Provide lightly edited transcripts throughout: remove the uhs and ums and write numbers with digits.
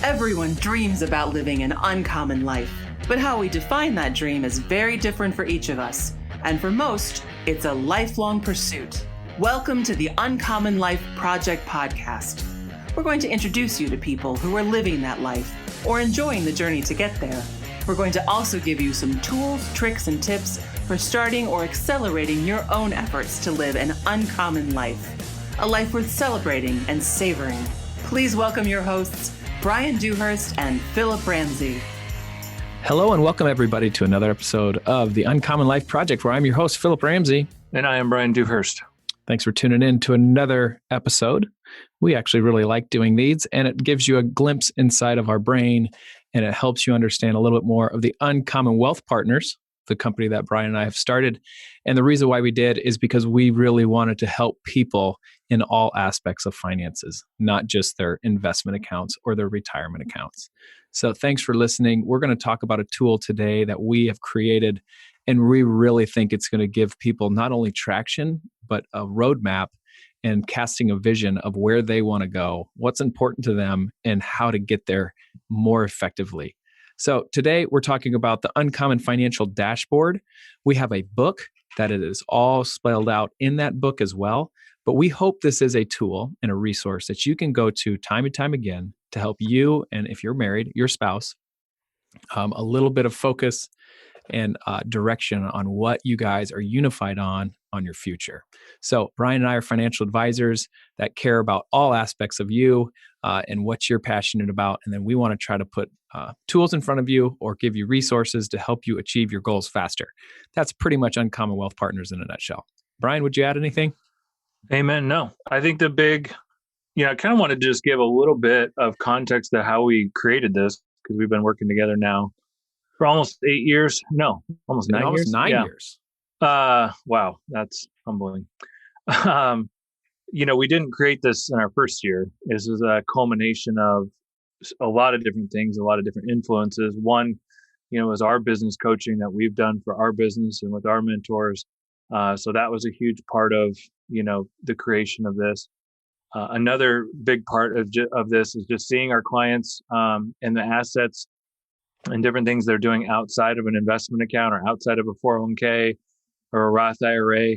Everyone dreams about living an uncommon life, but how we define that dream is very different for each of us. And for most, it's a lifelong pursuit. Welcome to the Uncommon Life Project podcast. We're going to introduce you to people who are living that life or enjoying the journey to get there. We're going to also give you some tools, tricks, and tips for starting or accelerating your own efforts to live an uncommon life, a life worth celebrating and savoring. Please welcome your hosts, Bryan Dewhurst and Phillip Ramsey. Hello and welcome everybody to another episode of the Uncommon Life Project, where I'm your host, Phillip Ramsey. And I am Bryan Dewhurst. Thanks for tuning in to another episode. We actually really like doing these, and it gives you a glimpse inside of our brain, and it helps you understand a little bit more of the Uncommon Wealth Partners, the company that Bryan and I have started. And the reason why we did is because we really wanted to help people in all aspects of finances, not just their investment accounts or their retirement accounts. So thanks for listening. We're going to talk about a tool today that we have created, and we really think it's going to give people not only traction, but a roadmap and casting a vision of where they want to go, what's important to them, and how to get there more effectively. So today we're talking about the Uncommon Financial Dashboard. We have a book that it is all spelled out in that book as well. But we hope this is a tool and a resource that you can go to time and time again to help you, and if you're married, your spouse, a little bit of focus and direction on what you guys are unified on your future. So Bryan and I are financial advisors that care about all aspects of you and what you're passionate about. And then we want to try to put tools in front of you or give you resources to help you achieve your goals faster. That's pretty much Uncommon Wealth Partners in a nutshell. Bryan, would you add anything? Amen. No, I think I kind of wanted to just give a little bit of context to how we created this, because we've been working together now for almost 8 years. No, almost 9 years. Almost 9 years. Wow, that's humbling. We didn't create this in our first year. This is a culmination of a lot of different things, a lot of different influences. One, is our business coaching that we've done for our business and with our mentors. So that was a huge part of, the creation of this. Another big part of this is just seeing our clients and the assets and different things they're doing outside of an investment account or outside of a 401k or a Roth IRA,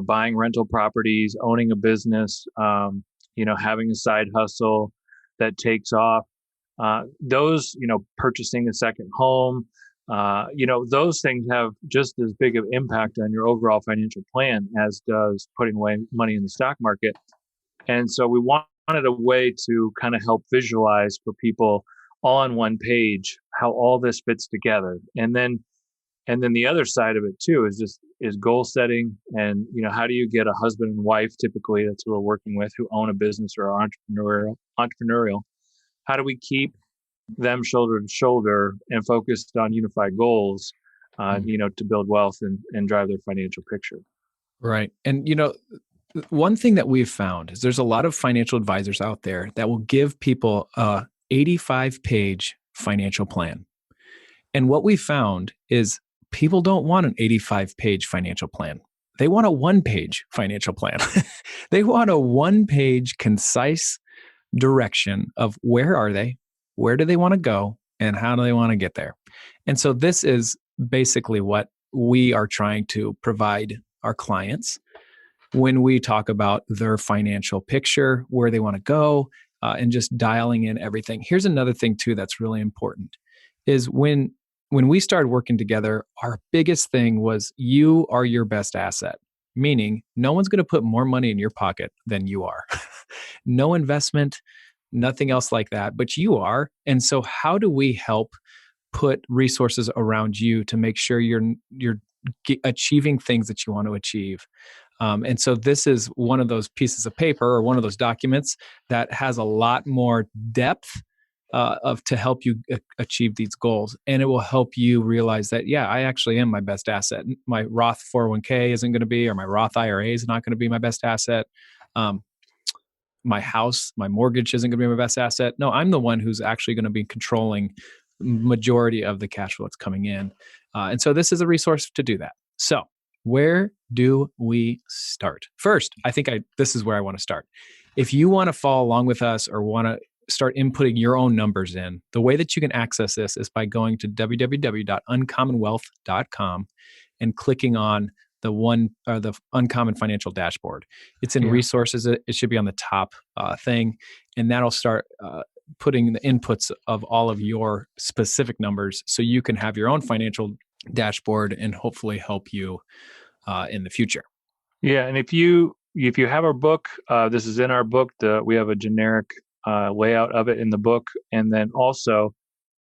buying rental properties, owning a business, having a side hustle that takes off. Those, purchasing a second home, those things have just as big of impact on your overall financial plan as does putting away money in the stock market. And so we wanted a way to kind of help visualize for people all on one page how all this fits together. And then the other side of it too is goal setting. And, how do you get a husband and wife, typically that's who we're working with, who own a business or are entrepreneurial? How do we keep them shoulder to shoulder and focused on unified goals, to build wealth and drive their financial picture? Right. And, one thing that we've found is there's a lot of financial advisors out there that will give people a 85-page financial plan. And what we found is people don't want an 85-page financial plan. They want a one-page financial plan. They want a one-page concise direction of where are they, where do they want to go, and how do they want to get there. And so this is basically what we are trying to provide our clients when we talk about their financial picture, where they want to go, and just dialing in everything. Here's another thing too that's really important is when we started working together, our biggest thing was you are your best asset, meaning no one's going to put more money in your pocket than you are. No investment, nothing else like that, but you are. And so how do we help put resources around you to make sure you're achieving things that you want to achieve? And so this is one of those pieces of paper or one of those documents that has a lot more depth to help you achieve these goals. And it will help you realize that, yeah, I actually am my best asset. My Roth 401k isn't going to be, or my Roth IRA is not going to be my best asset. My house, my mortgage isn't going to be my best asset. No, I'm the one who's actually going to be controlling majority of the cash flow that's coming in. And so this is a resource to do that. So where do we start? First, I think this is where I want to start. If you want to follow along with us or want to start inputting your own numbers in. The way that you can access this is by going to www.uncommonwealth.com and clicking on the Uncommon Financial Dashboard. It's in resources. It should be on the top thing, and that'll start putting the inputs of all of your specific numbers, so you can have your own financial dashboard and hopefully help you in the future. Yeah, and if you have our book, this is in our book. We have a generic layout of it in the book, and then also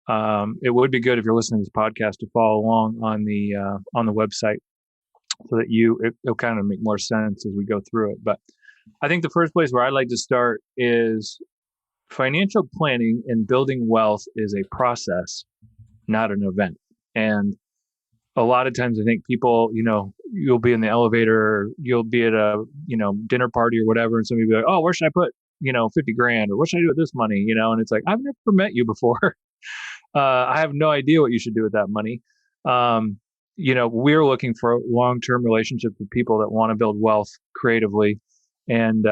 it would be good if you're listening to this podcast to follow along on the website, so that it'll kind of make more sense as we go through it. But I think the first place where I'd like to start is financial planning and building wealth is a process, not an event. And a lot of times I think people, you'll be in the elevator, you'll be at a, dinner party or whatever, and somebody will be like, oh, where should I put, 50 grand, or what should I do with this money? And it's like, I've never met you before. I have no idea what you should do with that money. We're looking for long-term relationships with people that want to build wealth creatively and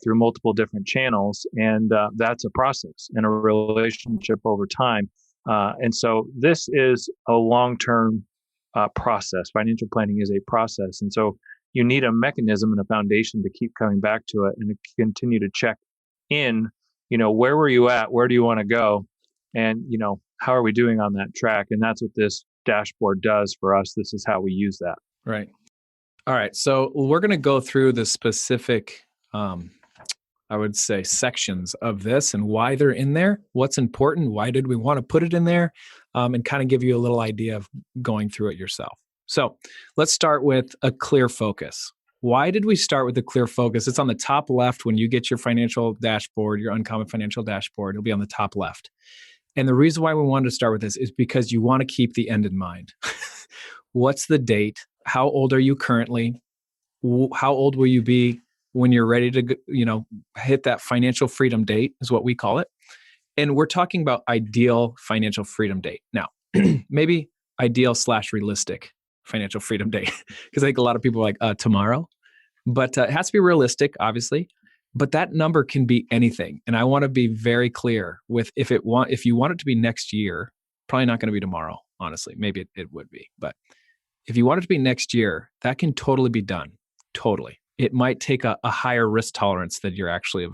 through multiple different channels. And that's a process and a relationship over time. And so this is a long-term process. Financial planning is a process. And so you need a mechanism and a foundation to keep coming back to it and to continue to check in, where were you at? Where do you want to go? And, how are we doing on that track? And that's what this dashboard does for us. This is how we use that. Right. All right. So we're going to go through the specific, I would say, sections of this and why they're in there, what's important, why did we want to put it in there, and kind of give you a little idea of going through it yourself. So let's start with a clear focus. Why did we start with a clear focus? It's on the top left when you get your financial dashboard, your Uncommon Financial Dashboard. It'll be on the top left. And the reason why we wanted to start with this is because you want to keep the end in mind. What's the date? How old are you currently? How old will you be when you're ready to, hit that financial freedom date is what we call it. And we're talking about ideal financial freedom date. Now, maybe ideal/realistic financial freedom date, because I think a lot of people are like, tomorrow. But it has to be realistic, obviously. But that number can be anything. And I want to be very clear with if you want it to be next year, probably not going to be tomorrow, honestly. Maybe it would be. But if you want it to be next year, that can totally be done. Totally. It might take a higher risk tolerance that you're actually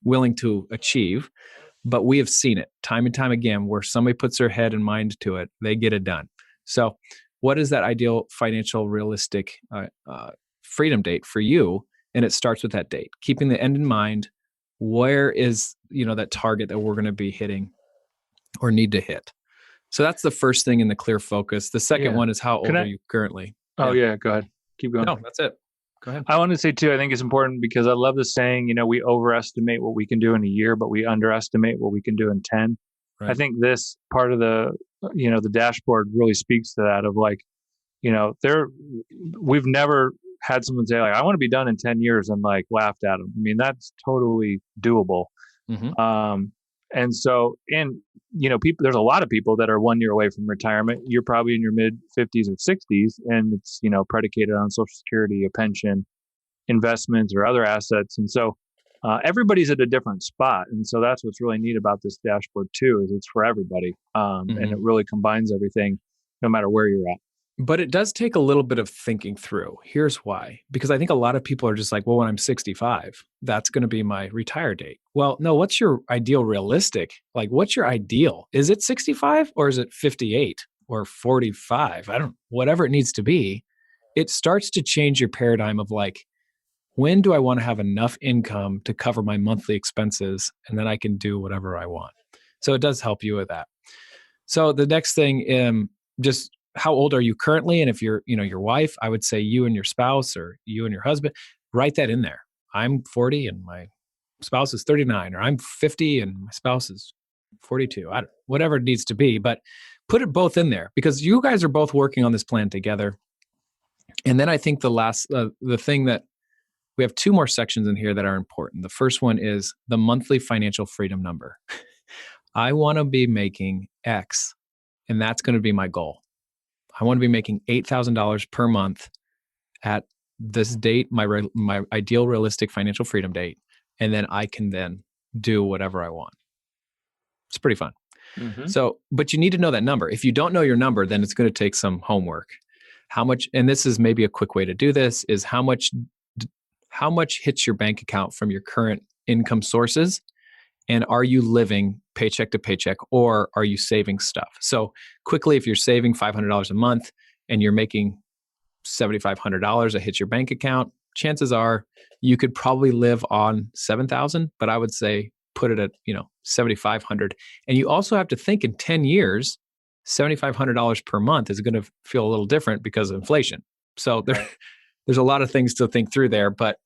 willing to achieve. But we have seen it time and time again where somebody puts their head and mind to it, they get it done. So what is that ideal financial realistic freedom date for you? And it starts with that date, keeping the end in mind. Where is, that target that we're going to be hitting or need to hit? So that's the first thing in the clear focus. The second one is how old are you currently? Oh, yeah. Go ahead. Keep going. No, that's it. Go ahead. I want to say too, I think it's important because I love the saying, we overestimate what we can do in a year, but we underestimate what we can do in 10. Right. I think this part of the dashboard really speaks to that of like, we've never had someone say like, I want to be done in 10 years and like laughed at them. I mean, that's totally doable. Mm-hmm. And so, people, there's a lot of people that are 1 year away from retirement. You're probably in your mid 50s or 60s, and it's, predicated on Social Security, a pension, investments, or other assets. And so everybody's at a different spot. And so that's what's really neat about this dashboard too, is it's for everybody. And it really combines everything no matter where you're at. But it does take a little bit of thinking through. Here's why. Because I think a lot of people are just like, well, when I'm 65, that's going to be my retire date. Well, no, what's your ideal realistic? Like, what's your ideal? Is it 65 or is it 58 or 45? Whatever it needs to be. It starts to change your paradigm of like, when do I want to have enough income to cover my monthly expenses? And then I can do whatever I want. So it does help you with that. So the next thing, just how old are you currently? And if you're, your wife, I would say you and your spouse or you and your husband, write that in there. I'm 40 and my spouse is 39, or I'm 50 and my spouse is 42. Whatever it needs to be, but put it both in there because you guys are both working on this plan together. And then I think the thing that we have two more sections in here that are important. The first one is the monthly financial freedom number. I want to be making X, and that's going to be my goal. I want to be making $8,000 per month at this date, my ideal realistic financial freedom date, and then I can then do whatever I want. It's pretty fun. Mm-hmm. So, but you need to know that number. If you don't know your number, then it's going to take some homework. How much, and this is maybe a quick way to do this, is how much hits your bank account from your current income sources? And are you living paycheck to paycheck, or are you saving stuff? So quickly, if you're saving $500 a month and you're making $7,500 that hits your bank account, chances are you could probably live on $7,000, but I would say put it at, $7,500. And you also have to think in 10 years, $7,500 per month is going to feel a little different because of inflation. So there's a lot of things to think through there, but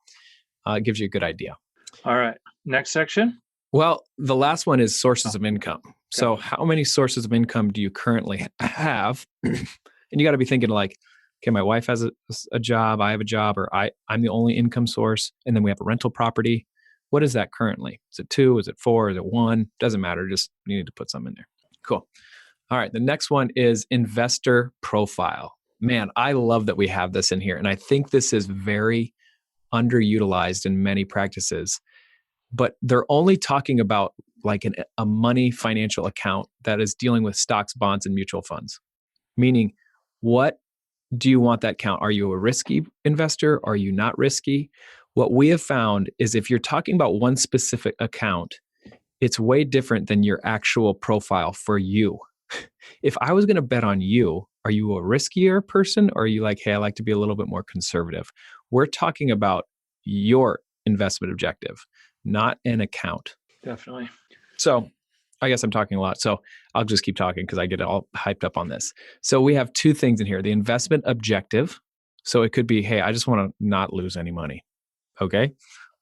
it gives you a good idea. All right. Next section. Well, the last one is sources of income. Okay. So how many sources of income do you currently have? And you got to be thinking like, okay, my wife has a job, I have a job, or I'm the only income source. And then we have a rental property. What is that currently? Is it 2? Is it 4? Is it 1? Doesn't matter. Just you need to put some in there. Cool. All right. The next one is investor profile. Man, I love that we have this in here. And I think this is very underutilized in many practices. But they're only talking about like a money financial account that is dealing with stocks, bonds, and mutual funds. Meaning, what do you want that account? Are you a risky investor? Are you not risky? What we have found is if you're talking about one specific account, it's way different than your actual profile for you. If I was going to bet on you, are you a riskier person, or are you like, hey, I like to be a little bit more conservative? We're talking about your investment objective, not an account. Definitely. So I guess I'm talking a lot. So I'll just keep talking because I get all hyped up on this. So we have 2 things in here. The investment objective. So it could be, hey, I just want to not lose any money. Okay.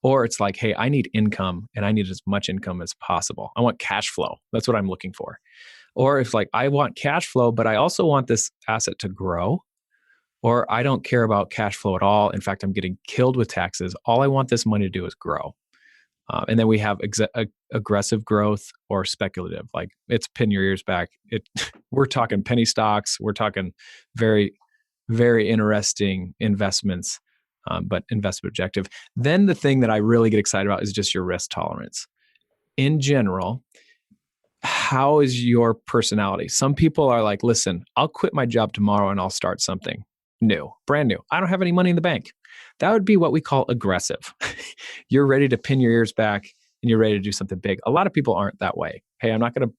Or it's like, hey, I need income and I need as much income as possible. I want cash flow. That's what I'm looking for. Or if like, I want cash flow, but I also want this asset to grow. Or I don't care about cash flow at all. In fact, I'm getting killed with taxes. All I want this money to do is grow. And then we have aggressive growth or speculative, like it's pin your ears back. We're talking penny stocks. We're talking very, very interesting investments, but investment objective. Then the thing that I really get excited about is just your risk tolerance. In general, how is your personality? Some people are like, listen, I'll quit my job tomorrow and I'll start something new, brand new. I don't have any money in the bank. That would be what we call aggressive. You're ready to pin your ears back and you're ready to do something big. A lot of people aren't that way. Hey, I'm not going to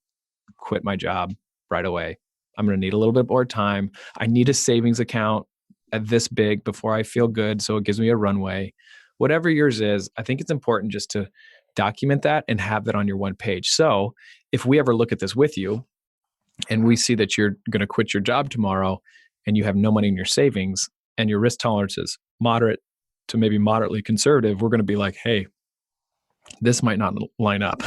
quit my job right away. I'm going to need a little bit more time. I need a savings account at this big before I feel good. So it gives me a runway. Whatever yours is, I think it's important just to document that and have that on your one page. So if we ever look at this with you and we see that you're going to quit your job tomorrow and you have no money in your savings and your risk tolerance is moderate to maybe moderately conservative, we're going to be like, hey, this might not line up.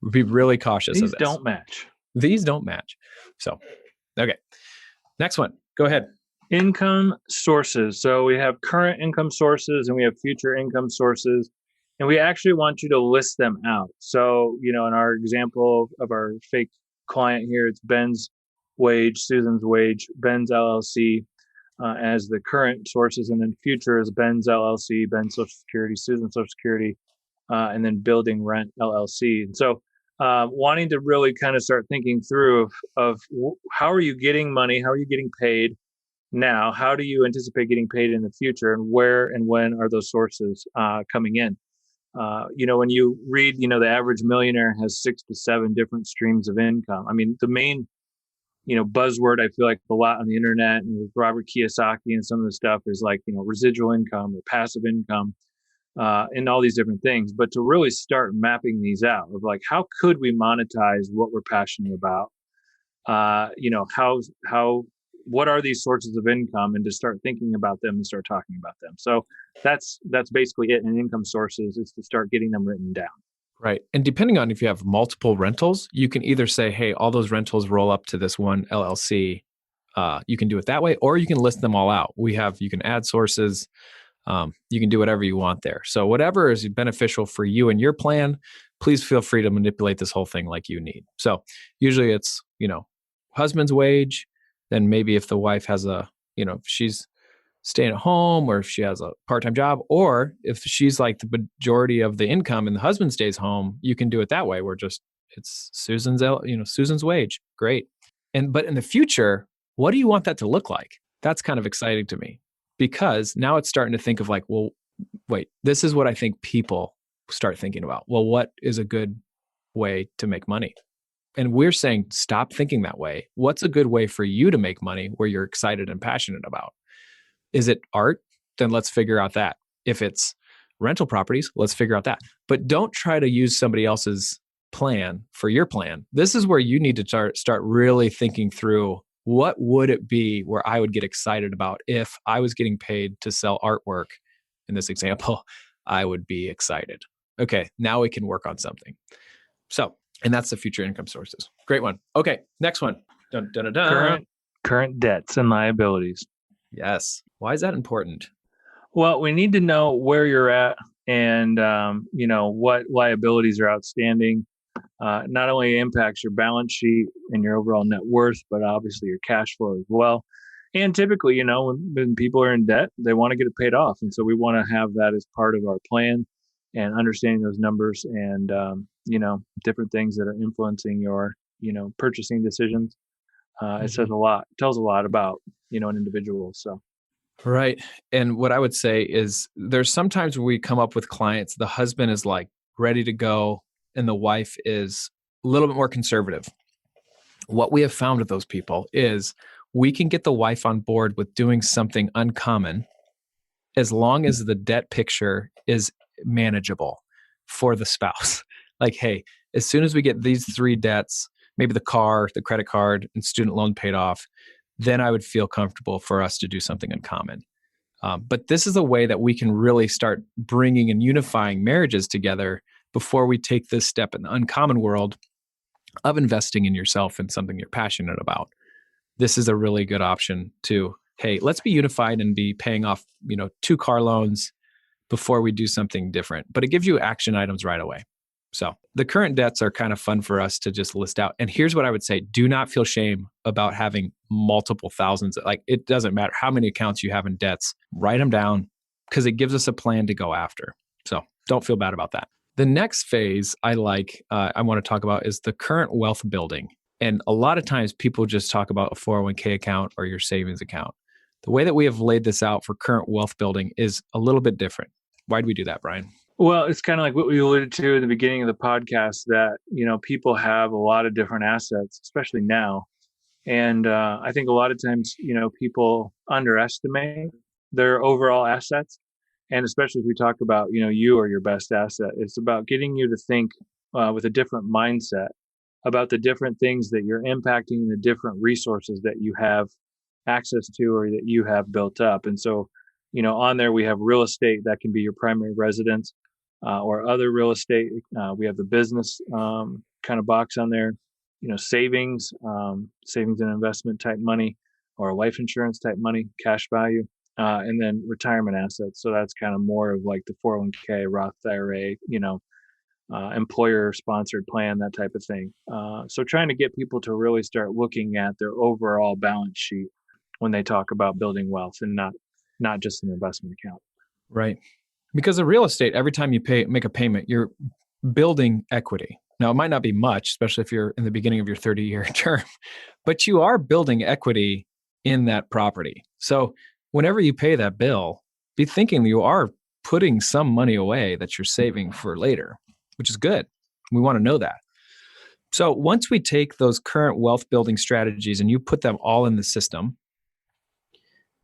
We'll be really cautious of this. These don't match. These don't match. So, okay. Next one. Go ahead. Income sources. So we have current income sources and we have future income sources. And we actually want you to list them out. So, in our example of our fake client here, it's Ben's wage, Susan's wage, Ben's LLC. As the current sources, and then future is Ben's LLC, Ben's Social Security, Susan's Social Security, and then Building Rent LLC. And so wanting to really kind of start thinking through of how are you getting money? How are you getting paid now? How do you anticipate getting paid in the future? And where and when are those sources coming in? When you read, the average millionaire has 6 to 7 different streams of income. I mean, the main buzzword I feel like a lot on the internet and with Robert Kiyosaki and some of the stuff is like, residual income or passive income and all these different things. But to really start mapping these out of like, how could we monetize what we're passionate about? What are these sources of income, and to start thinking about them and start talking about them. So that's basically it. And income sources is to start getting them written down. Right. And depending on if you have multiple rentals, you can either say, hey, all those rentals roll up to this one LLC. You can do it that way, or you can list them all out. You can add sources. You can do whatever you want there. So whatever is beneficial for you and your plan, please feel free to manipulate this whole thing like you need. So usually it's, husband's wage. Then maybe if the wife has if she's staying at home, or if she has a part-time job, or if she's like the majority of the income and the husband stays home, you can do it that way where just It's Susan's wage. Great. But in the future, what do you want that to look like? That's kind of exciting to me, because now it's starting to think of like, well, wait, this is what I think people start thinking about. Well, what is a good way to make money? And we're saying, stop thinking that way. What's a good way for you to make money where you're excited and passionate about? Is it art? Then let's figure out that. If it's rental properties, let's figure out that. But don't try to use somebody else's plan for your plan. This is where you need to start really thinking through, what would it be where I would get excited about if I was getting paid to sell artwork? In this example, I would be excited. Okay, now we can work on something. So, and that's the future income sources. Great one. Okay, next one. Dun, dun, dun, dun. Current debts and liabilities. Yes. Why is that important? Well, we need to know where you're at and what liabilities are outstanding. Not only impacts your balance sheet and your overall net worth, but obviously your cash flow as well. And typically, when people are in debt, they want to get it paid off. And so we want to have that as part of our plan, and understanding those numbers and, different things that are influencing your, purchasing decisions. It says a lot, tells a lot about, an individual. So. Right. And what I would say is, there's sometimes when we come up with clients, the husband is like ready to go and the wife is a little bit more conservative. What we have found with those people is we can get the wife on board with doing something uncommon as long as the debt picture is manageable for the spouse. Like, hey, as soon as we get these 3 debts, maybe the car, the credit card, and student loan paid off, then I would feel comfortable for us to do something uncommon. But this is a way that we can really start bringing and unifying marriages together before we take this step in the uncommon world of investing in yourself and something you're passionate about. This is a really good option to, hey, let's be unified and be paying off, 2 car loans before we do something different. But it gives you action items right away. So the current debts are kind of fun for us to just list out. And here's what I would say. Do not feel shame about having multiple thousands. Like, it doesn't matter how many accounts you have in debts. Write them down, because it gives us a plan to go after. So don't feel bad about that. The next phase I want to talk about is the current wealth building. And a lot of times people just talk about a 401k account or your savings account. The way that we have laid this out for current wealth building is a little bit different. Why do we do that, Bryan? Well, it's kind of like what we alluded to at the beginning of the podcast, that, people have a lot of different assets, especially now. And I think a lot of times, people underestimate their overall assets. And especially if we talk about, you are your best asset. It's about getting you to think with a different mindset about the different things that you're impacting, the different resources that you have access to or that you have built up. And so, on there, we have real estate that can be your primary residence or other real estate. We have the business kind of box on there, savings and investment type money, or life insurance type money, cash value, and then retirement assets. So that's kind of more of like the 401k, Roth IRA, employer sponsored plan, that type of thing. So trying to get people to really start looking at their overall balance sheet when they talk about building wealth, and not just an investment account. Right. Because of real estate, every time you make a payment, you're building equity. Now, it might not be much, especially if you're in the beginning of your 30-year term, but you are building equity in that property. So whenever you pay that bill, be thinking you are putting some money away that you're saving for later, which is good. We want to know that. So once we take those current wealth building strategies and you put them all in the system,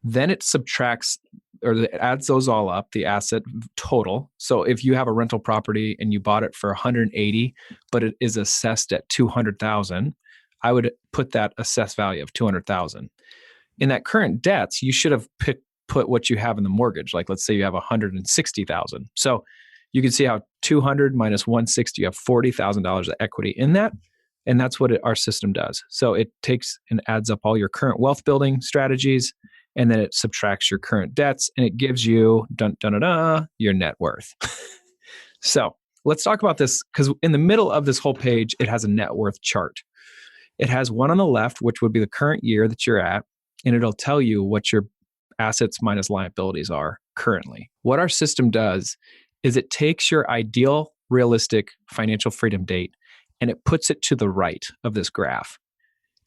then it subtracts or it adds those all up, the asset total. So if you have a rental property and you bought it for 180, but it is assessed at 200,000, I would put that assessed value of 200,000. In that current debts, you should have put what you have in the mortgage. Like, let's say you have 160,000. So you can see how 200 minus 160, you have $40,000 of equity in that. And that's what our system does. So it takes and adds up all your current wealth building strategies, and then it subtracts your current debts, and it gives you your net worth. So let's talk about this, because in the middle of this whole page, it has a net worth chart. It has one on the left, which would be the current year that you're at, and it'll tell you what your assets minus liabilities are currently. What our system does is it takes your ideal, realistic financial freedom date and it puts it to the right of this graph.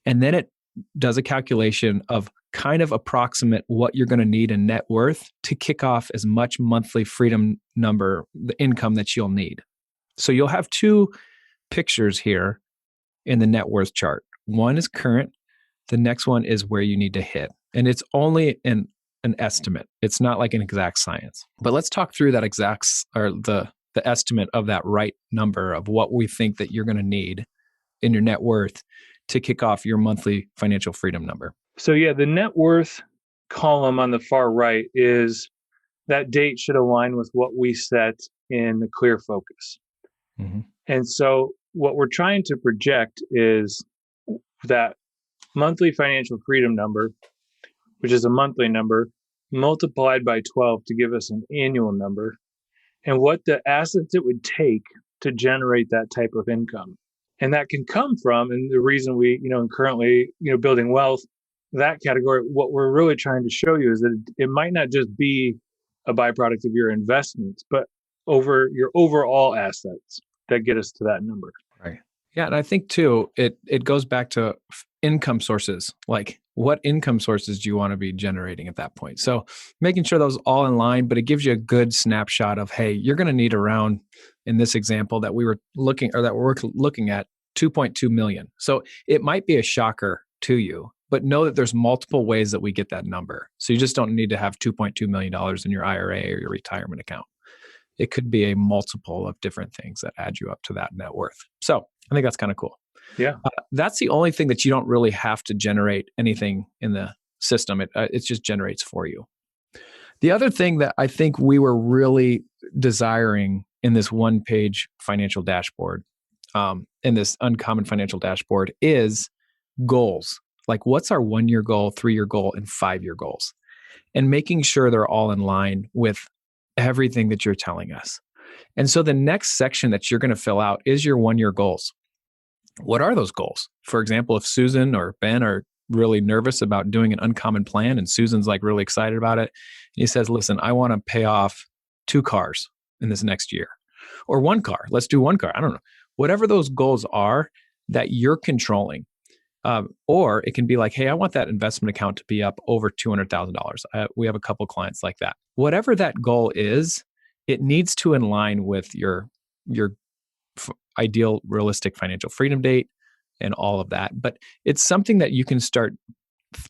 And then it does a calculation of kind of approximate what you're going to need in net worth to kick off as much monthly freedom number, the income that you'll need. So you'll have two pictures here in the net worth chart. One is current. The next one is where you need to hit. And it's only an estimate. It's not like an exact science. But let's talk through that the estimate of that right number of what we think that you're going to need in your net worth to kick off your monthly financial freedom number. So yeah, the net worth column on the far right is that date should align with what we set in the clear focus. Mm-hmm. And so what we're trying to project is that monthly financial freedom number, which is a monthly number, multiplied by 12 to give us an annual number, and what the assets it would take to generate that type of income. And that can come from, and the reason we, currently, building wealth, that category, what we're really trying to show you is that it might not just be a byproduct of your investments, but over your overall assets that get us to that number. Right. Yeah. And I think too, it goes back to income sources. Like, what income sources do you want to be generating at that point? So making sure those all in line, but it gives you a good snapshot of, hey, you're going to need around, in this example that we're looking at, 2.2 million. So it might be a shocker to you, but know that there's multiple ways that we get that number. So you just don't need to have $2.2 million in your IRA or your retirement account. It could be a multiple of different things that add you up to that net worth. So I think that's kind of cool. Yeah. That's the only thing that you don't really have to generate anything in the system. It just generates for you. The other thing that I think we were really desiring in this one-page financial dashboard, in this uncommon financial dashboard, is goals. Like, what's our 1-year goal, 3-year goal, and 5-year goals? And making sure they're all in line with everything that you're telling us. And so the next section that you're going to fill out is your 1-year goals. What are those goals? For example, if Susan or Ben are really nervous about doing an uncommon plan and Susan's like really excited about it, and he says, listen, I want to pay off 2 cars in this next year, or 1 car. Let's do 1 car. I don't know. Whatever those goals are that you're controlling. Or it can be like, hey, I want that investment account to be up over $200,000. We have a couple clients like that. Whatever that goal is, it needs to align with your ideal realistic financial freedom date and all of that. But it's something that you can start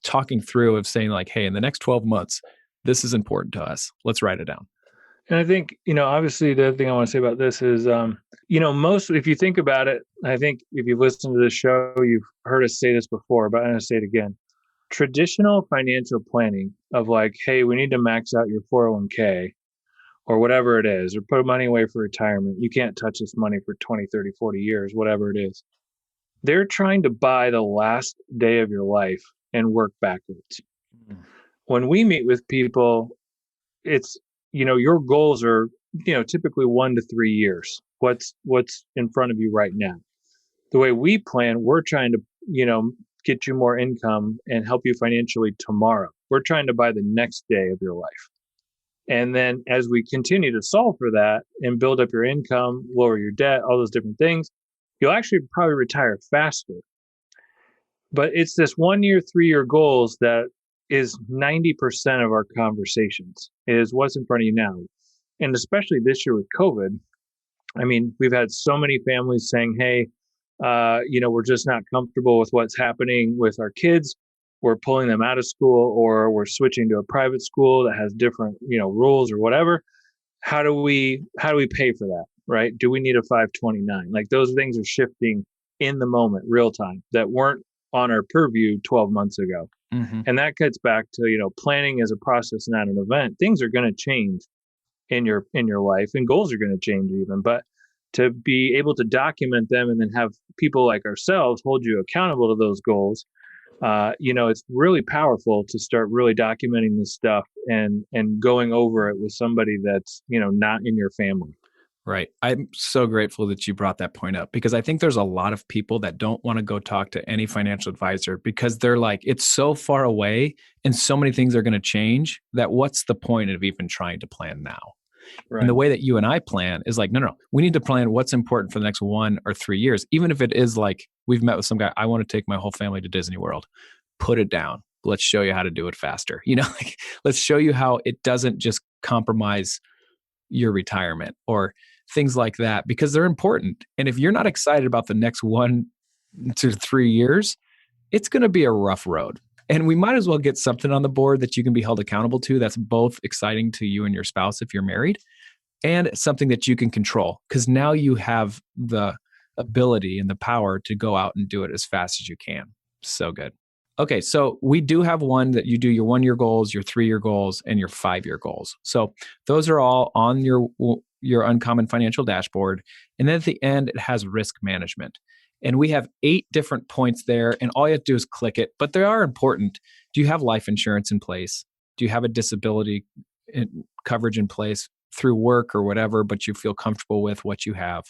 talking through of saying like, hey, in the next 12 months, this is important to us. Let's write it down. And I think, obviously the other thing I want to say about this is, if you think about it, I think if you've listened to this show, you've heard us say this before, but I'm going to say it again. Traditional financial planning of like, hey, we need to max out your 401k or whatever it is, or put money away for retirement. You can't touch this money for 20, 30, 40 years, whatever it is. They're trying to buy the last day of your life and work backwards. Mm. When we meet with people, it's, your goals are, typically 1 to 3 years. What's in front of you right now? The way we plan, we're trying to, get you more income and help you financially tomorrow. We're trying to buy the next day of your life. And then as we continue to solve for that and build up your income, lower your debt, all those different things, you'll actually probably retire faster. But it's this 1 year, 3-year goals that is 90% of our conversations is what's in front of you now. And especially this year with COVID, I mean, we've had so many families saying, hey, we're just not comfortable with what's happening with our kids. We're pulling them out of school, or we're switching to a private school that has different, rules or whatever. How do we pay for that? Right? Do we need a 529? Like, those things are shifting in the moment, real time, that weren't on our purview 12 months ago. Mm-hmm. And that gets back to, planning as a process, not an event. Things are going to change in your life, and goals are going to change even, but to be able to document them and then have people like ourselves hold you accountable to those goals, it's really powerful to start really documenting this stuff and going over it with somebody that's, not in your family. Right. I'm so grateful that you brought that point up, because I think there's a lot of people that don't want to go talk to any financial advisor because they're like, it's so far away and so many things are going to change that what's the point of even trying to plan now? Right. And the way that you and I plan is like, no, we need to plan what's important for the next 1 or 3 years. Even if it is like we've met with some guy, I want to take my whole family to Disney World. Put it down. Let's show you how to do it faster. Like let's show you how it doesn't just compromise your retirement or things like that, because they're important. And if you're not excited about the next 1 to 3 years, it's going to be a rough road. And we might as well get something on the board that you can be held accountable to that's both exciting to you and your spouse if you're married, and something that you can control, because now you have the ability and the power to go out and do it as fast as you can. So good. Okay, so we do have one that you do your 1-year goals, your 3-year goals, and your 5-year goals. So those are all on your Uncommon Financial Dashboard. And then at the end, it has risk management. And we have 8 different points there, and all you have to do is click it. But they are important. Do you have life insurance in place? Do you have a disability coverage in place through work or whatever, but you feel comfortable with what you have?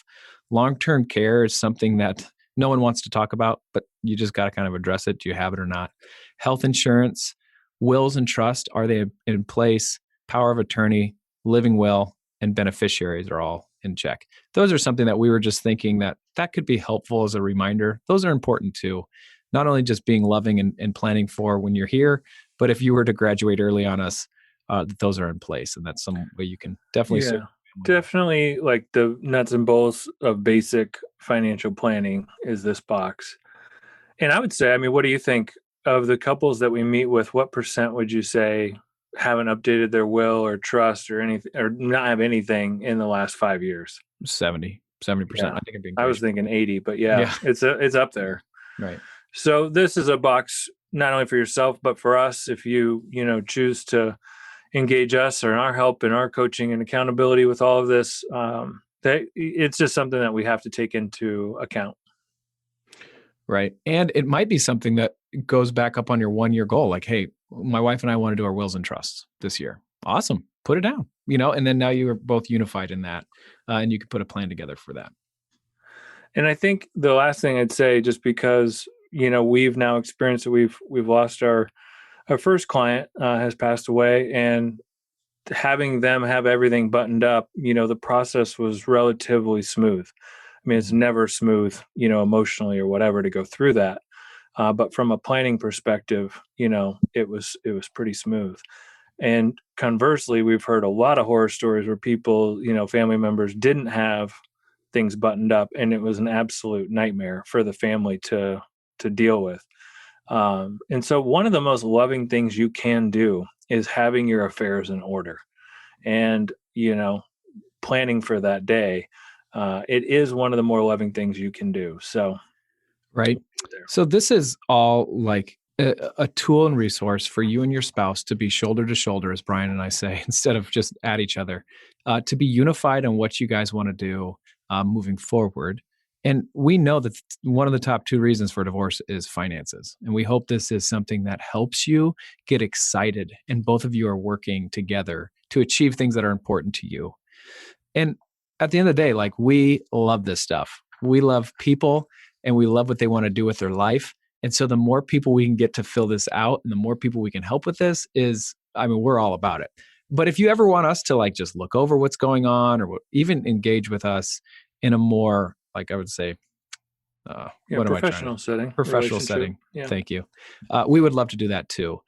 Long-term care is something that no one wants to talk about, but you just got to kind of address it. Do you have it or not? Health insurance, wills and trust, are they in place? Power of attorney, living will, and beneficiaries are all in check. Those are something that we were just thinking that could be helpful as a reminder. Those are important too. Not only just being loving and planning for when you're here, but if you were to graduate early on us, those are in place. And that's some way you can definitely serve. Definitely, like the nuts and bolts of basic financial planning is this box. And I would say, what do you think of the couples that we meet with? What percent would you say haven't updated their will or trust or anything, or not have anything in the last 5 years? 70%. Yeah. I think it'd be. I was thinking 80, but it's up there. Right. So this is a box not only for yourself, but for us, if you choose to engage us or our help and our coaching and accountability with all of this, that it's just something that we have to take into account. Right. And it might be something that goes back up on your 1-year goal. Like, hey, my wife and I want to do our wills and trusts this year. Awesome. Put it down, and then now you are both unified in that, and you can put a plan together for that. And I think the last thing I'd say, just because, we've now experienced that we've lost our first client, has passed away, and having them have everything buttoned up, the process was relatively smooth. It's never smooth, emotionally or whatever to go through that. But from a planning perspective, it was pretty smooth. And conversely, we've heard a lot of horror stories where people, family members didn't have things buttoned up, and it was an absolute nightmare for the family to deal with. And so one of the most loving things you can do is having your affairs in order and, planning for that day. It is one of the more loving things you can do. So, right. So this is all like a tool and resource for you and your spouse to be shoulder to shoulder, as Bryan and I say, instead of just at each other, to be unified on what you guys want to do moving forward. And we know that one of the top 2 reasons for divorce is finances. And we hope this is something that helps you get excited, and both of you are working together to achieve things that are important to you. And at the end of the day, like, we love this stuff. We love people, and we love what they want to do with their life. And so the more people we can get to fill this out, and the more people we can help with this we're all about it. But if you ever want us to like just look over what's going on, or even engage with us in a more, like, I would say, professional setting. Professional setting. Yeah. Thank you. We would love to do that too.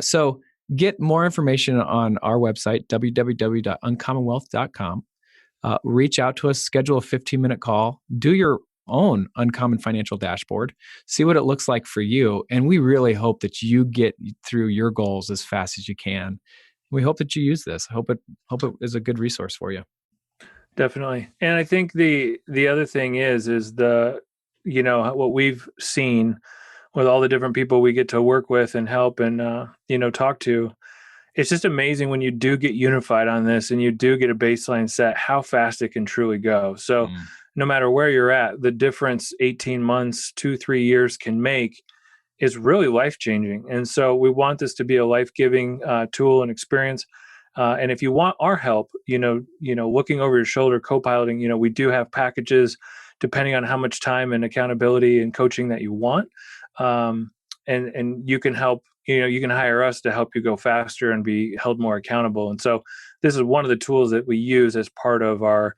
So get more information on our website, www.uncommonwealth.com. Reach out to us, schedule a 15-minute call, do your own Uncommon Financial Dashboard, see what it looks like for you. And we really hope that you get through your goals as fast as you can. We hope that you use this. I hope it is a good resource for you. Definitely. And I think the other thing is what we've seen with all the different people we get to work with and help and, talk to. It's just amazing when you do get unified on this and you do get a baseline set, how fast it can truly go. So no matter where you're at, the difference 18 months, 2-3 years can make is really life-changing. And so we want this to be a life-giving tool and experience. And if you want our help, looking over your shoulder, co-piloting, we do have packages depending on how much time and accountability and coaching that you want. And you can help, you can hire us to help you go faster and be held more accountable. And so this is one of the tools that we use as part of our,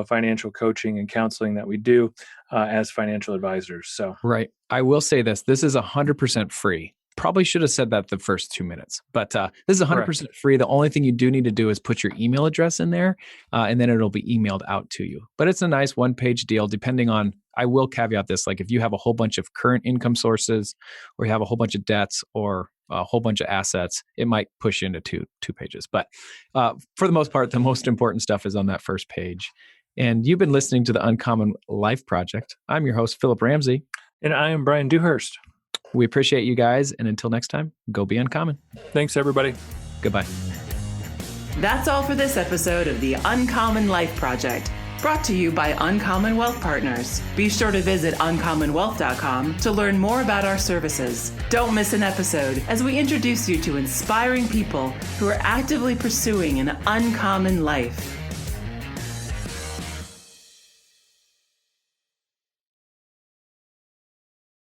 financial coaching and counseling that we do as financial advisors. So, right. I will say this is 100% free. Probably should have said that the first 2 minutes, but this is 100% free. The only thing you do need to do is put your email address in there, and then it'll be emailed out to you. But it's a nice one-page deal, depending on, I will caveat this, like if you have a whole bunch of current income sources, or you have a whole bunch of debts, or a whole bunch of assets, it might push you into two pages. But for the most part, the most important stuff is on that first page. And you've been listening to the Uncommon Life Project. I'm your host, Phillip Ramsey. And I am Bryan Dewhurst. We appreciate you guys. And until next time, go be uncommon. Thanks, everybody. Goodbye. That's all for this episode of the Uncommon Life Project, brought to you by Uncommon Wealth Partners. Be sure to visit uncommonwealth.com to learn more about our services. Don't miss an episode as we introduce you to inspiring people who are actively pursuing an uncommon life.